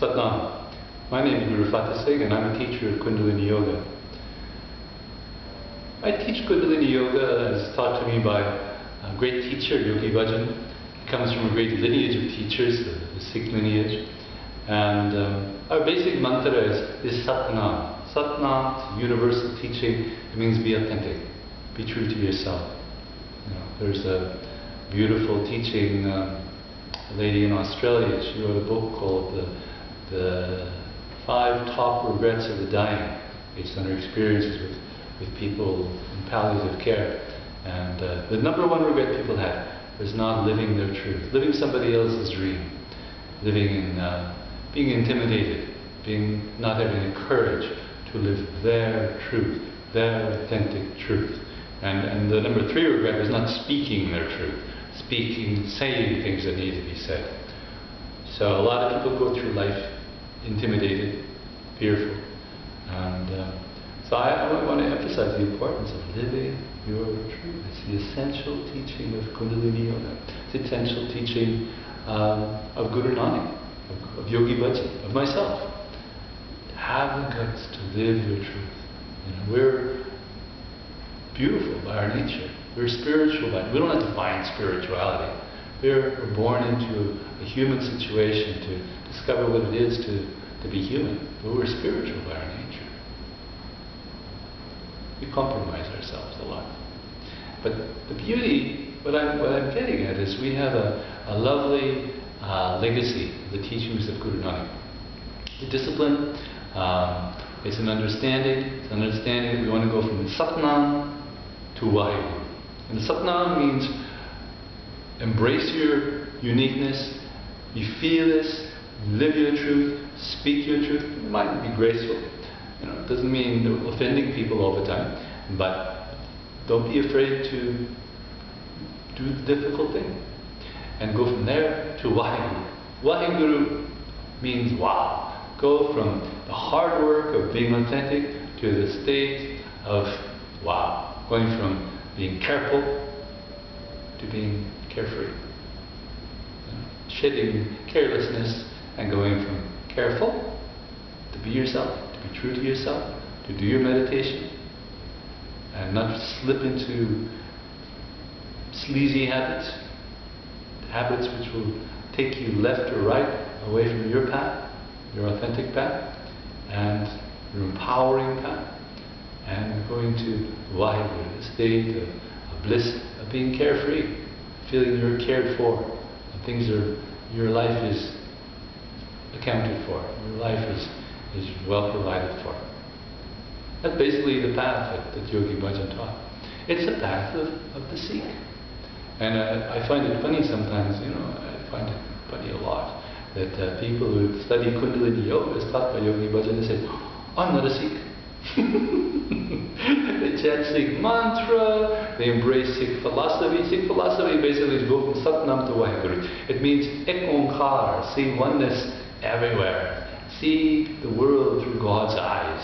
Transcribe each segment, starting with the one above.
Satnam. My name is Guru Nanak and I'm a teacher of Kundalini Yoga. I teach Kundalini Yoga as taught to me by a great teacher, Yogi Bhajan. He comes from a great lineage of teachers, the Sikh lineage. And our basic mantra is Satnam. Satnam, universal teaching. It means be authentic, be true to yourself. There's a beautiful teaching, a lady in Australia, she wrote a book called the 5 Top Regrets of the Dying, based on her experiences with people in palliative care. And the number one regret people had was not living their truth, living somebody else's dream, living in being intimidated, not having the courage to live their truth, their authentic truth. And the number 3 regret was not speaking their truth, saying things that need to be said. So a lot of people go through life intimidated, fearful. And so I want to emphasize the importance of living your truth. It's the essential teaching of Kundalini Yoga. It's the essential teaching of Guru Nanak, of Yogi Bhajan, of myself. Have the guts to live your truth. We're beautiful by our nature. We're spiritual by we don't have to find spirituality. We're born into a human situation to discover what it is to be human. But we're spiritual by our nature. We compromise ourselves a lot. But the beauty, what I'm getting at is we have a lovely legacy, the teachings of Guru Nanak. The discipline, it's an understanding. It's an understanding that we want to go from Satnam to Waheguru. And Satnam means embrace your uniqueness, be fearless, live your truth, speak your truth. It might be graceful. It doesn't mean offending people all the time, but don't be afraid to do the difficult thing. And go from there to Waheguru. Waheguru means wow. Go from the hard work of being authentic to the state of wow. Going from being careful to being carefree. Shedding carelessness and going from careful to be yourself, to be true to yourself, to do your meditation and not slip into sleazy habits, habits which will take you left or right away from your path, your authentic path and your empowering path. And going to Waheguru, the state of bliss, of being carefree, feeling you're cared for, and your life is accounted for, your life is well provided for. That's basically the path that Yogi Bhajan taught. It's the path of the Sikh. And I find it funny sometimes, I find it funny a lot, that people who study Kundalini Yoga as taught by Yogi Bhajan, they say, I'm not a Sikh. They chant Sikh mantra, they embrace Sikh philosophy. Sikh philosophy basically is go from Satnam to Waheguru. It means Ek Onkar, see oneness everywhere. See the world through God's eyes.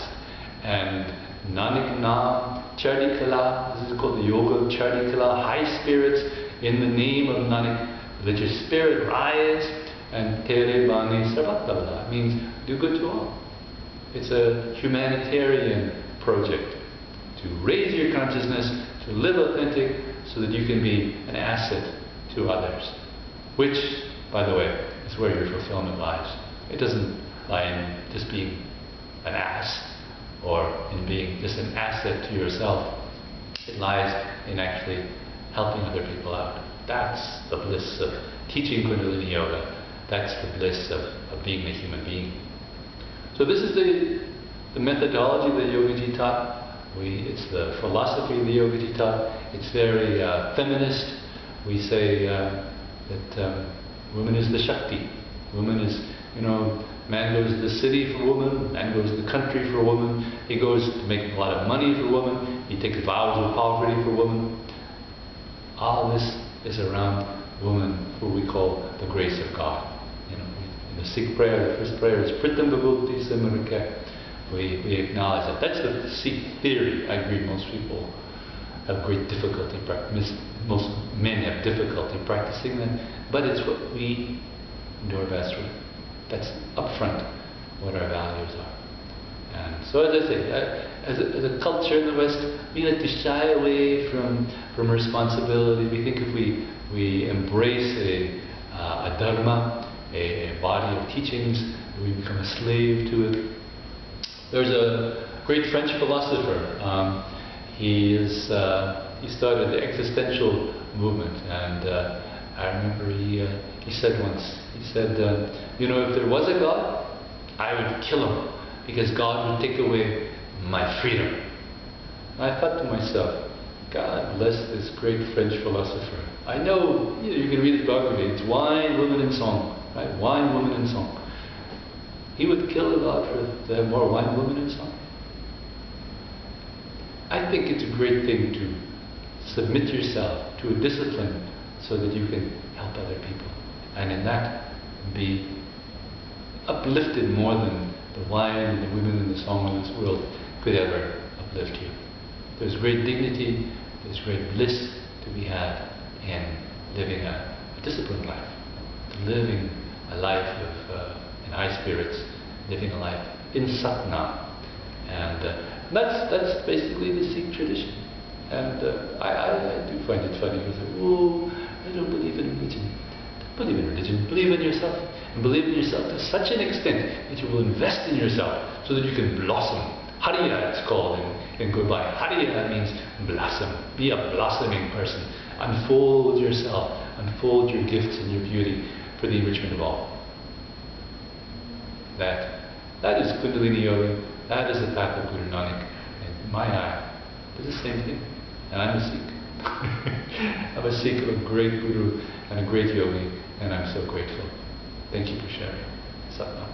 And Nanak Naam, Chardi Kala, this is called the yoga of Chardi Kala, high spirits in the name of Nanak. Let your spirit rise, and Tere Bani Sarvatavla means do good to all. It's a humanitarian project to raise your consciousness, to live authentic so that you can be an asset to others. Which, by the way, is where your fulfillment lies. It doesn't lie in just being an ass or in being just an asset to yourself. It lies in actually helping other people out. That's the bliss of teaching Kundalini Yoga. That's the bliss of being a human being. So this is the methodology that Yogaji taught. It's the philosophy that Yogaji taught. It's very feminist. We say that woman is the Shakti. Woman is, man goes to the city for woman, man goes to the country for woman. He goes to make a lot of money for woman. He takes vows of poverty for woman. All this is around woman, who we call the grace of God. In the Sikh prayer, the first prayer is Pritam Bhagavati Simarake. We acknowledge that. That's the Sikh theory. I agree most people have great difficulty practicing. Most men have difficulty practicing that. But it's what we do our best with. That's upfront what our values are. And so as I say, as a culture in the West, we like to shy away from responsibility. We think if we embrace a dharma, a body of teachings, we become a slave to it. There's a great French philosopher. He started the existential movement, and I remember he said once, he said, you know, if there was a God, I would kill him, because God would take away my freedom. And I thought to myself, God bless this great French philosopher. I know, you can read his biography, it's wine, women and song, right? Wine, women and song. He would kill God to have more wine, women and song. I think it's a great thing to submit yourself to a discipline so that you can help other people, and in that be uplifted more than the wine and the women and the song of this world could ever uplift you. There's great dignity, there's great bliss to be had in living a disciplined life, living a life of in high spirits, living a life in Satnam. And that's basically the Sikh tradition. And I do find it funny because, oh, I don't believe in religion. Don't believe in religion. Believe in yourself. And believe in yourself to such an extent that you will invest in yourself so that you can blossom. Hariya, it's called in Gurbai. Hariya means blossom. Be a blossoming person. Unfold yourself. Unfold your gifts and your beauty for the enrichment of all. That is Kundalini Yoga. That is the path of Guru Nanak. In my eye, it's the same thing. And I'm a Sikh. I'm a Sikh of a great Guru and a great Yogi, and I'm so grateful. Thank you for sharing. Satnam.